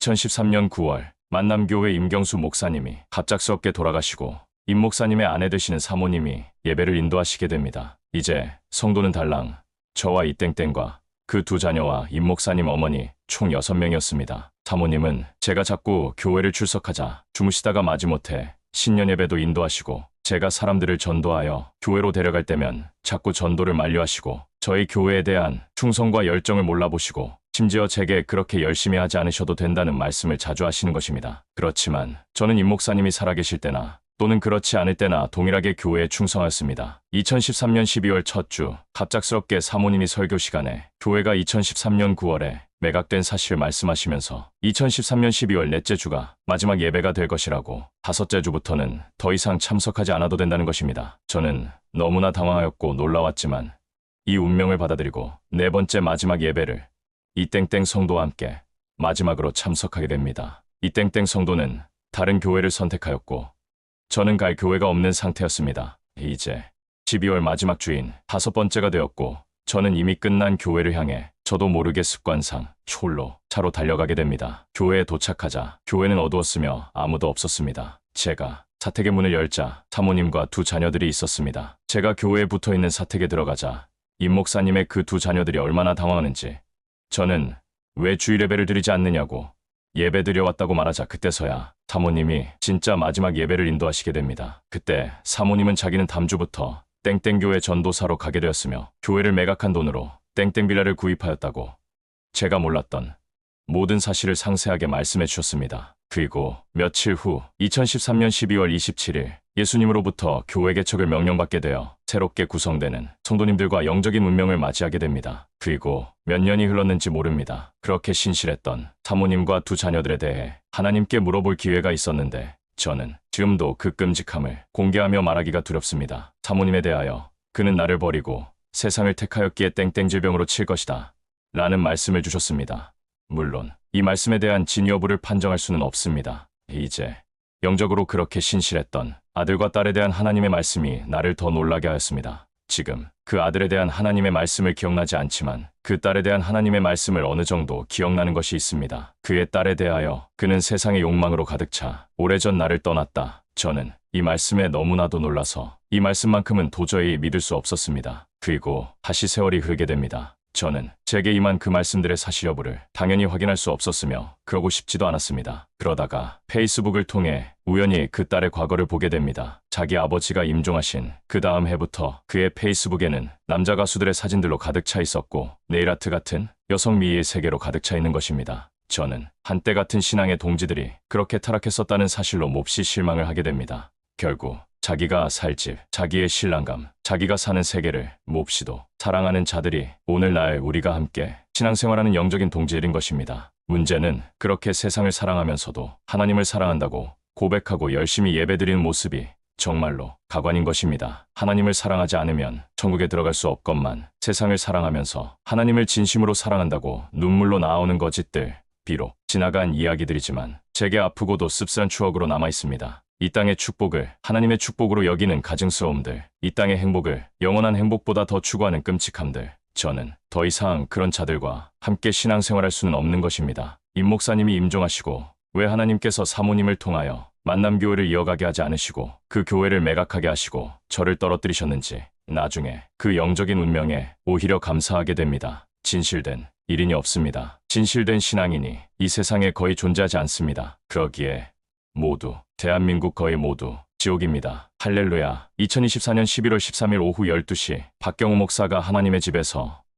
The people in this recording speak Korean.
2013년 9월 만남교회 임경수 목사님이 갑작스럽게 돌아가시고 임 목사님의 아내 되시는 사모님이 예배를 인도하시게 됩니다. 이제 성도는 달랑 저와 이땡땡과 그 두 자녀와 임 목사님 어머니 총 6명이었습니다. 사모님은 제가 자꾸 교회를 출석하자 주무시다가 마지못해 신년 예배도 인도하시고 제가 사람들을 전도하여 교회로 데려갈 때면 자꾸 전도를 만류하시고 저희 교회에 대한 충성과 열정을 몰라보시고 심지어 제게 그렇게 열심히 하지 않으셔도 된다는 말씀을 자주 하시는 것입니다. 그렇지만 저는 임 목사님이 살아계실 때나 또는 그렇지 않을 때나 동일하게 교회에 충성하였습니다. 2013년 12월 첫 주 갑작스럽게 사모님이 설교 시간에 교회가 2013년 9월에 매각된 사실을 말씀하시면서 2013년 12월 넷째 주가 마지막 예배가 될 것이라고 다섯째 주부터는 더 이상 참석하지 않아도 된다는 것입니다. 저는 너무나 당황하였고 놀라웠지만 이 운명을 받아들이고 네 번째 마지막 예배를 이땡땡 성도와 함께 마지막으로 참석하게 됩니다. 이땡땡 성도는 다른 교회를 선택하였고 저는 갈 교회가 없는 상태였습니다. 이제 12월 마지막 주인 5번째가 되었고 저는 이미 끝난 교회를 향해 저도 모르게 습관상 홀로 차로 달려가게 됩니다. 교회에 도착하자 교회는 어두웠으며 아무도 없었습니다. 제가 사택의 문을 열자 사모님과 두 자녀들이 있었습니다. 제가 교회에 붙어있는 사택에 들어가자 임 목사님의 그 두 자녀들이 얼마나 당황하는지 저는 왜 주일 예배를 드리지 않느냐고 예배 드려왔다고 말하자 그때서야 사모님이 진짜 마지막 예배를 인도하시게 됩니다. 그때 사모님은 자기는 담주부터 땡땡교회 전도사로 가게 되었으며 교회를 매각한 돈으로 땡땡빌라를 구입하였다고 제가 몰랐던 모든 사실을 상세하게 말씀해 주셨습니다. 그리고 며칠 후 2013년 12월 27일 예수님으로부터 교회 개척을 명령받게 되어 새롭게 구성되는 성도님들과 영적인 운명을 맞이하게 됩니다. 그리고 몇 년이 흘렀는지 모릅니다. 그렇게 신실했던 사모님과 두 자녀들에 대해 하나님께 물어볼 기회가 있었는데 저는 지금도 그 끔찍함을 공개하며 말하기가 두렵습니다. 사모님에 대하여 그는 나를 버리고 세상을 택하였기에 땡땡질병으로 칠 것이다 라는 말씀을 주셨습니다. 물론 이 말씀에 대한 진위 여부를 판정할 수는 없습니다. 이제 영적으로 그렇게 신실했던 아들과 딸에 대한 하나님의 말씀이 나를 더 놀라게 하였습니다. 지금 그 아들에 대한 하나님의 말씀을 기억나지 않지만 그 딸에 대한 하나님의 말씀을 어느 정도 기억나는 것이 있습니다. 그의 딸에 대하여 그는 세상의 욕망으로 가득 차 오래전 나를 떠났다. 저는 이 말씀에 너무나도 놀라서 이 말씀만큼은 도저히 믿을 수 없었습니다. 그리고 다시 세월이 흐르게 됩니다. 저는 제게 임한 그 말씀들의 사실 여부를 당연히 확인할 수 없었으며 그러고 싶지도 않았습니다. 그러다가 페이스북을 통해 우연히 그 딸의 과거를 보게 됩니다. 자기 아버지가 임종하신 그 다음 해부터 그의 페이스북에는 남자 가수들의 사진들로 가득 차 있었고 네일아트 같은 여성 미의 세계로 가득 차 있는 것입니다. 저는 한때 같은 신앙의 동지들이 그렇게 타락했었다는 사실로 몹시 실망을 하게 됩니다. 결국 자기가 살 집, 자기의 신랑감, 자기가 사는 세계를 몹시도 사랑하는 자들이 오늘날 우리가 함께 신앙생활하는 영적인 동지들인 것입니다. 문제는 그렇게 세상을 사랑하면서도 하나님을 사랑한다고 고백하고 열심히 예배드리는 모습이 정말로 가관인 것입니다. 하나님을 사랑하지 않으면 천국에 들어갈 수 없건만 세상을 사랑하면서 하나님을 진심으로 사랑한다고 눈물로 나오는 거짓들, 비록 지나간 이야기들이지만 제게 아프고도 씁쓸한 추억으로 남아있습니다. 이 땅의 축복을 하나님의 축복으로 여기는 가증스러움들, 이 땅의 행복을 영원한 행복보다 더 추구하는 끔찍함들, 저는 더 이상 그런 자들과 함께 신앙생활할 수는 없는 것입니다. 임 목사님이 임종하시고 왜 하나님께서 사모님을 통하여 만남교회를 이어가게 하지 않으시고 그 교회를 매각하게 하시고 저를 떨어뜨리셨는지 나중에 그 영적인 운명에 오히려 감사하게 됩니다. 진실된 일인이 없습니다. 진실된 신앙인이 이 세상에 거의 존재하지 않습니다. 그러기에 모두 대한민국 거의 모두 지옥입니다. 할렐루야. 2024년 11월 13일 오후 12시 박경우 목사가 하나님의 집에서